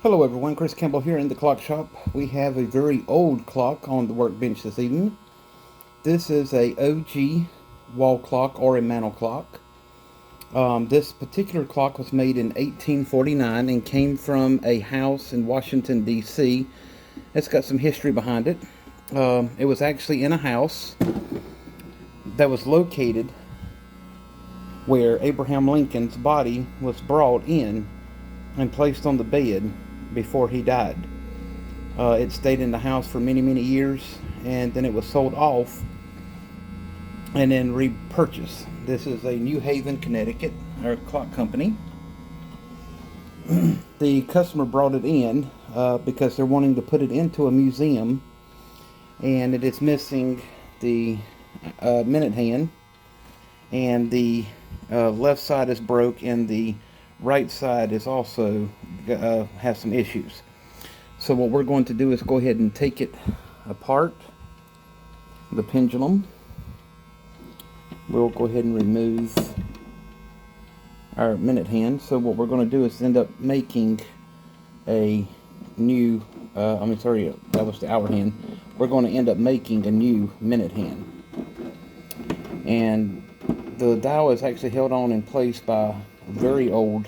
Hello everyone, Chris Campbell here in the clock shop. We have a very old clock on the workbench this evening. This is a ogee wall clock or a mantel clock. This particular clock was made in 1849 and came from a house in Washington, D.C. It's got some history behind it. It was actually in a house that was located where Abraham Lincoln's body was brought in and placed on the bed before he died. It stayed in the house for many, many years, and then it was sold off and then repurchased. This is a New Haven, Connecticut, or clock company. The customer brought it in because they're wanting to put it into a museum, and it is missing the minute hand, and the left side is broke, and the right side is also has some issues. So what we're going to do is go ahead and take it apart, the pendulum. We'll go ahead and remove our minute hand. So what we're going to do is end up making a new, that was the hour hand. We're going to end up making a new minute hand. And the dial is actually held on in place by very old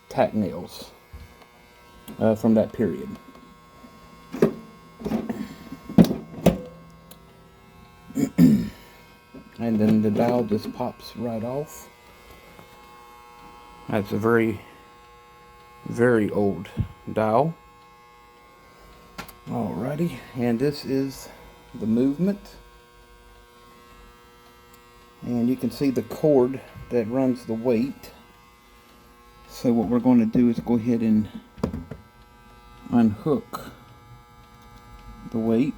tack nails from that period. And then the dial just pops right off. That's a very, very old dial. Alrighty, and this is the movement. And you can see the cord that runs the weight. So what we're going to do is go ahead and unhook the weight.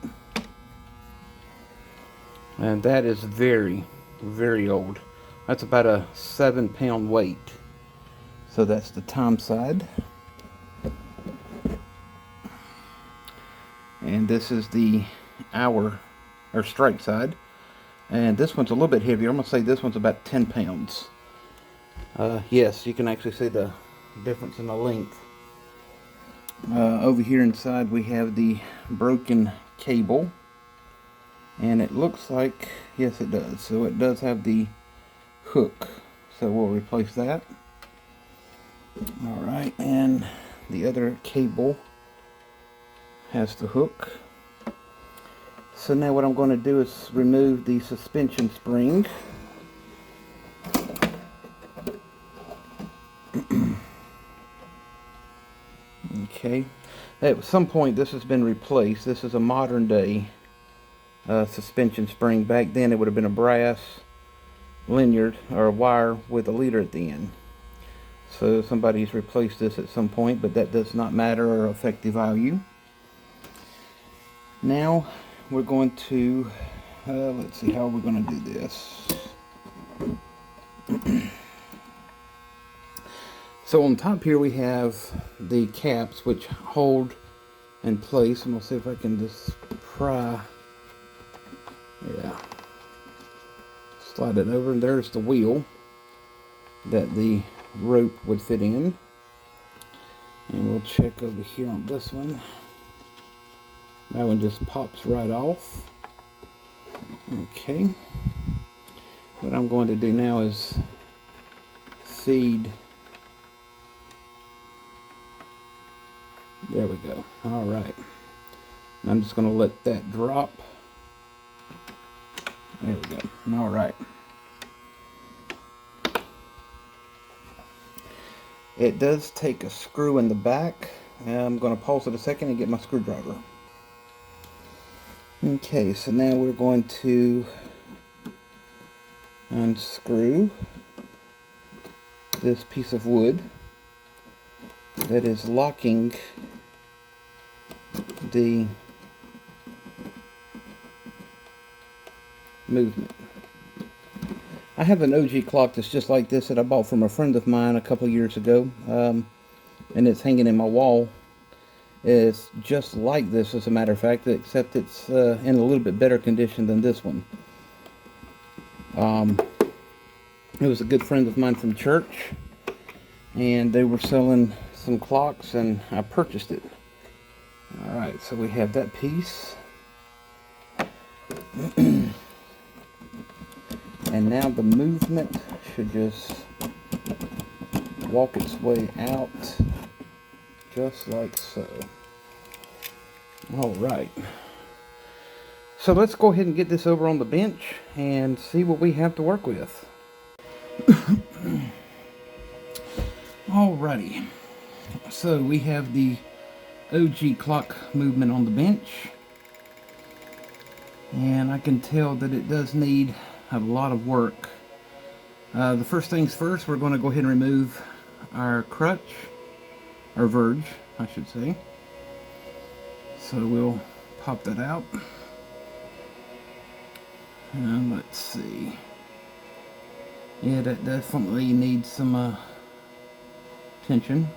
And that is very, very old. That's about a 7-pound weight. So that's the time side. And this is the hour or strike side. And this one's a little bit heavier. I'm going to say this one's about 10 pounds. Yes, you can actually see the difference in the length. Over here inside we have the broken cable. And it looks like, yes it does. So it does have the hook. So we'll replace that. Alright, and the other cable has the hook. So now what I'm going to do is remove the suspension spring. Okay. At some point this has been replaced. This is a modern day suspension spring. Back then it would have been a brass lanyard or a wire with a leader at the end. So somebody's replaced this at some point, but that does not matter or affect the value. Now we're going to, let's see, how are we going to do this? So on top here we have the caps which hold in place. I'm going to see if I can just pry. Yeah. Slide it over, and there's the wheel that the rope would fit in. And we'll check over here on this one. That one just pops right off. Okay. What I'm going to do now is feed. There we go. Alright. I'm just going to let that drop. There we go. Alright. It does take a screw in the back. I'm going to pause it a second and get my screwdriver. Okay, so now we're going to unscrew this piece of wood that is locking the movement. I have an ogee clock that's just like this that I bought from a friend of mine a couple of years ago, and it's hanging in my wall. It's just like this, as a matter of fact, except it's in a little bit better condition than this one. It was a good friend of mine from church, and they were selling some clocks and I purchased it. Alright, so we have that piece. And now the movement should just walk its way out just like so. Alright. So let's go ahead and get this over on the bench and see what we have to work with. Alrighty. So we have the ogee clock movement on the bench. And I can tell that it does need a lot of work. The first things first, we're going to go ahead and remove our crutch, or verge, I should say. So we'll pop that out. And let's see. Yeah, that definitely needs some attention.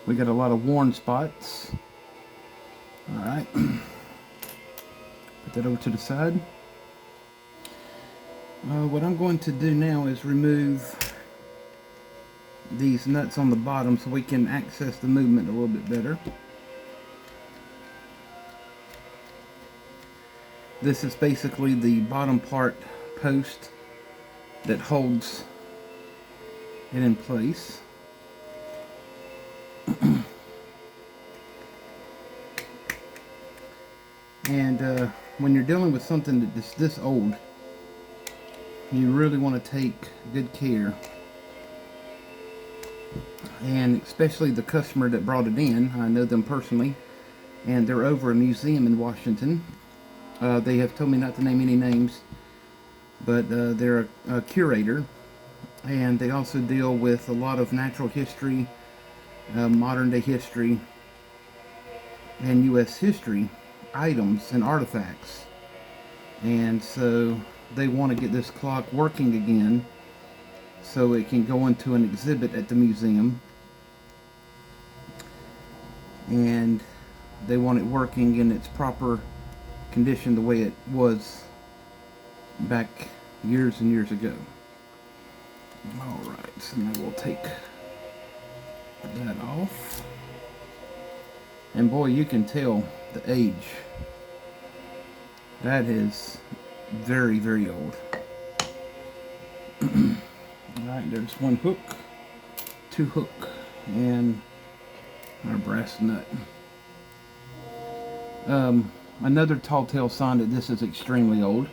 We got a lot of worn spots. Alright. Put that over to the side. What I'm going to do now is remove these nuts on the bottom so we can access the movement a little bit better. This is basically the bottom part post that holds it in place. And when you're dealing with something that's this old, you really want to take good care. And especially the customer that brought it in, I know them personally, and they're over a museum in Washington. They have told me not to name any names, but they're a curator, and they also deal with a lot of natural history, modern day history, and U.S. history items and artifacts. And so they want to get this clock working again so it can go into an exhibit at the museum, and they want it working in its proper condition the way it was back years and years ago. Alright, so now we'll take that off. And boy, you can tell the age. That is very, very old. Alright, there's one hook, two hook, and our brass nut. Another tall tale sign that this is extremely old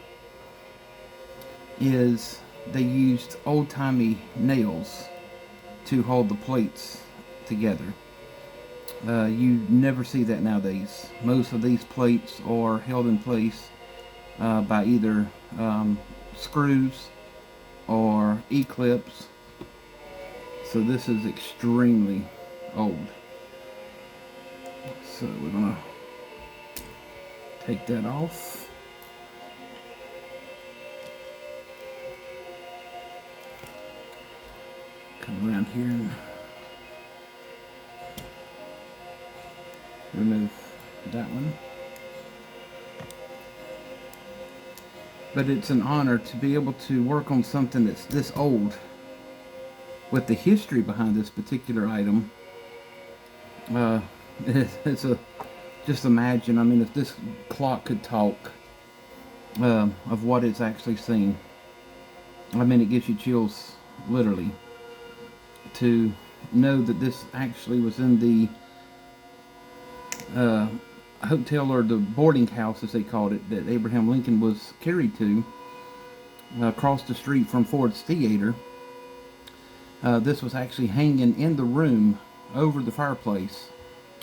is they used old-timey nails to hold the plates together. You never see that nowadays. Most of these plates are held in place by either screws or E-clips. So this is extremely old. So we're gonna take that off. Come around here and remove that one. But it's an honor to be able to work on something that's this old with the history behind this particular item. It's a, just imagine, I mean, if this clock could talk of what it's actually seen. I mean, it gives you chills, literally, to know that this actually was in the hotel, or the boarding house as they called it, that Abraham Lincoln was carried to across the street from Ford's Theater. This was actually hanging in the room over the fireplace,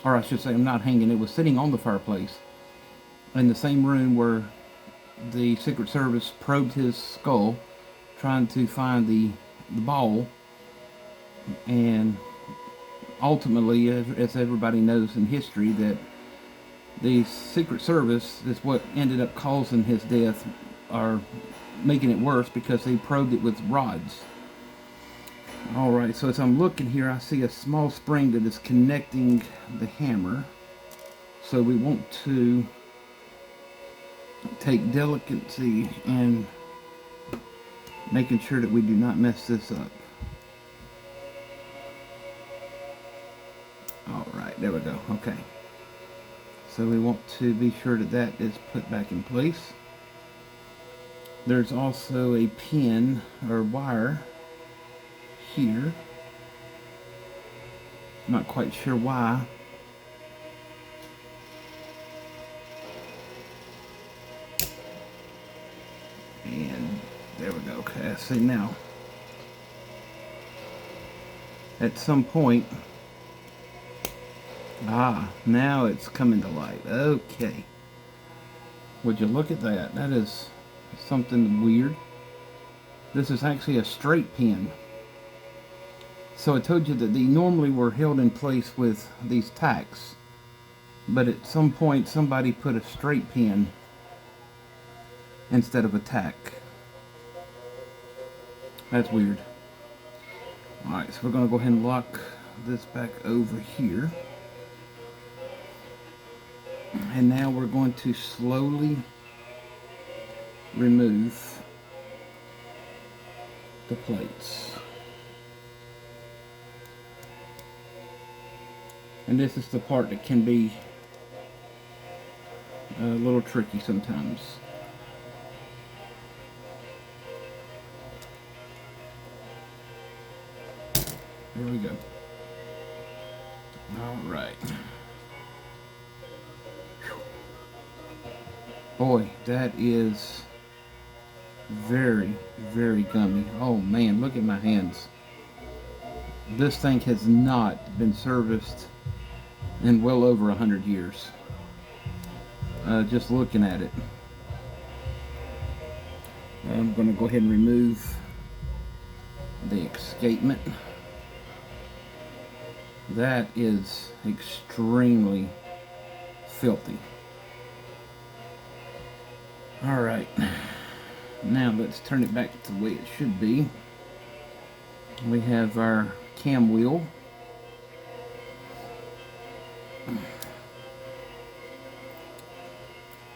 or I should say, not hanging, it was sitting on the fireplace in the same room where the Secret Service probed his skull trying to find the ball. And ultimately, as everybody knows in history, that the Secret Service is what ended up causing his death, or making it worse, because they probed it with rods. Alright, so as I'm looking here, I see a small spring that is connecting the hammer. So we want to take delicacy in making sure that we do not mess this up. there we go. Okay. So we want to be sure that that is put back in place. There's also a pin or wire here. Not quite sure why. And there we go. Okay, see now. At some point, now it's coming to light. Okay. Would you look at that? That is something weird. This is actually a straight pin. So I told you that they normally were held in place with these tacks, but at some point somebody put a straight pin instead of a tack. That's weird. Alright, so we're going to go ahead and lock this back over here. And now we're going to slowly remove the plates. And this is the part that can be a little tricky sometimes. There we go. All right. Boy, that is very, very gummy. Oh man, look at my hands. This thing has not been serviced in well over 100 years. Just looking at it. I'm going to go ahead and remove the escapement. That is extremely filthy. Alright, now let's turn it back to the way it should be. We have our cam wheel.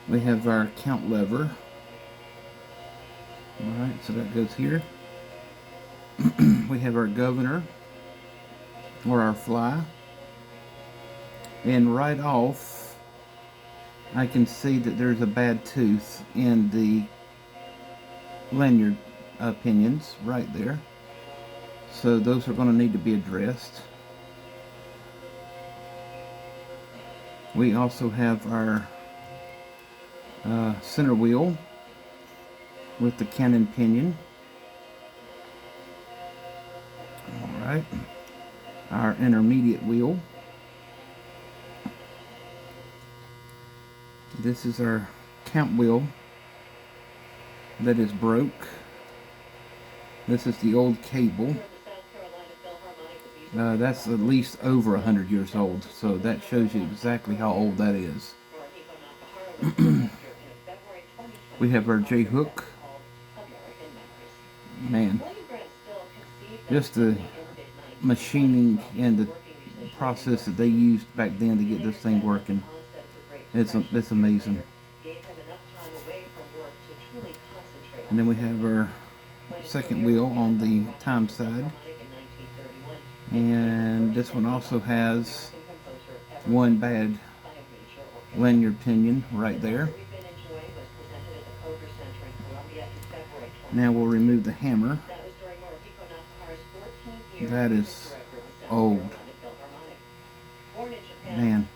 We have our count lever. Alright, so that goes here. We have our governor, or our fly. And right off, I can see that there's a bad tooth in the lanyard pinions right there. So those are going to need to be addressed. We also have our center wheel with the cannon pinion. Alright. Our intermediate wheel. This is our count wheel that is broke. This is the old cable. That's at least over 100 years old, so that shows you exactly how old that is. We have our J hook. Man, just the machining and the process that they used back then to get this thing working, it's amazing. And then we have our second wheel on the time side, and this one also has one bad lanyard pinion right there. Now we'll remove the hammer. That is old. Man.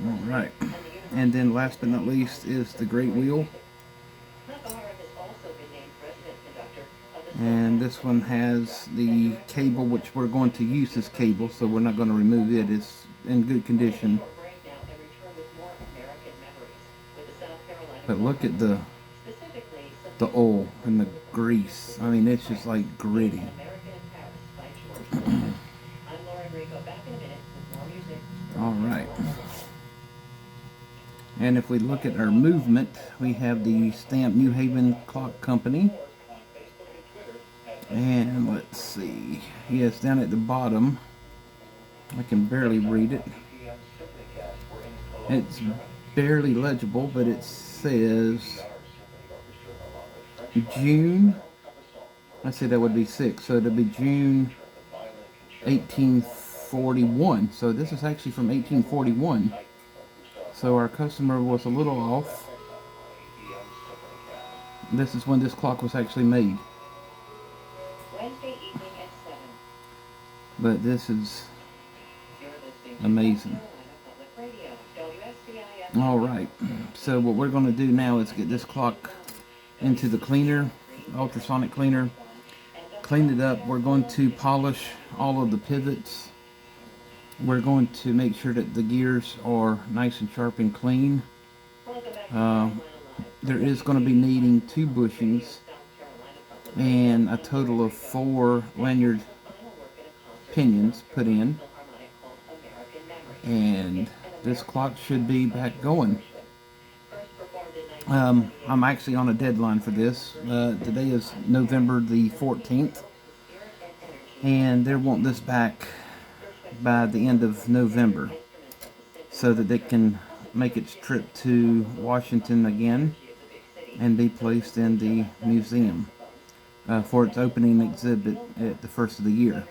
Alright. And then last but not least is the great wheel. And this one has the cable, which we're going to use this cable, so we're not going to remove it. It's in good condition. But look at the oil and the grease. I mean, it's just like gritty. Alright. And if we look at our movement, we have the stamp New Haven Clock Company. And let's see. Yes, down at the bottom, I can barely read it. It's barely legible, but it says June. I say that would be 6, so it'll be June 1840. 1841. So this is actually from 1841. So our customer was a little off. This is when this clock was actually made. But this is amazing. Alright, so what we're going to do now is get this clock into the cleaner, ultrasonic cleaner, clean it up. We're going to polish all of the pivots. We're going to make sure that the gears are nice and sharp and clean. There is going to be needing 2 bushings and a total of 4 lanyard pinions put in, and this clock should be back going. I'm actually on a deadline for this. Today is November the 14th, and they want this back by the end of November so that they can make its trip to Washington again and be placed in the museum for its opening exhibit at the first of the year.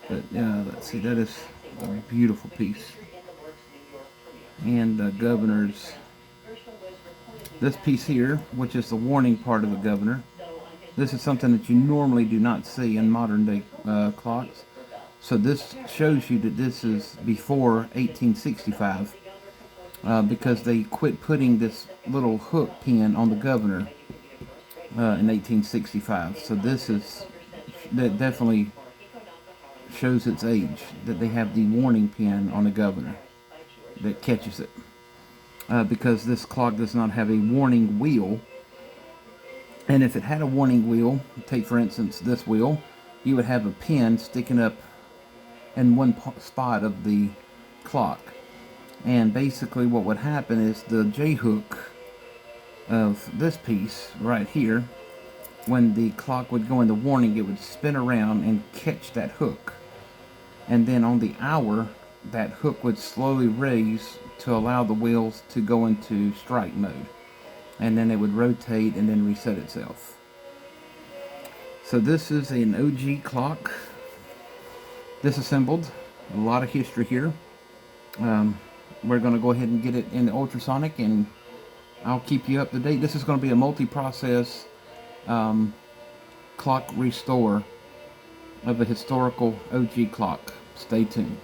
But let's see, that is a beautiful piece. And the governor's, this piece here, which is the warning part of the governor, this is something that you normally do not see in modern day clocks. So this shows you that this is before 1865, because they quit putting this little hook pin on the governor in 1865. So that definitely shows its age, that they have the warning pin on the governor that catches it. Because this clock does not have a warning wheel. And if it had a warning wheel, take for instance this wheel, you would have a pin sticking up in one spot of the clock. And basically what would happen is the J-hook of this piece right here, when the clock would go into warning, it would spin around and catch that hook. And then on the hour, that hook would slowly raise to allow the wheels to go into strike mode. And then it would rotate and then reset itself. So this is an ogee clock, disassembled. A lot of history here. We're going to go ahead and get it in the ultrasonic, and I'll keep you up to date. This is going to be a multi-process clock restore of a historical ogee clock. Stay tuned.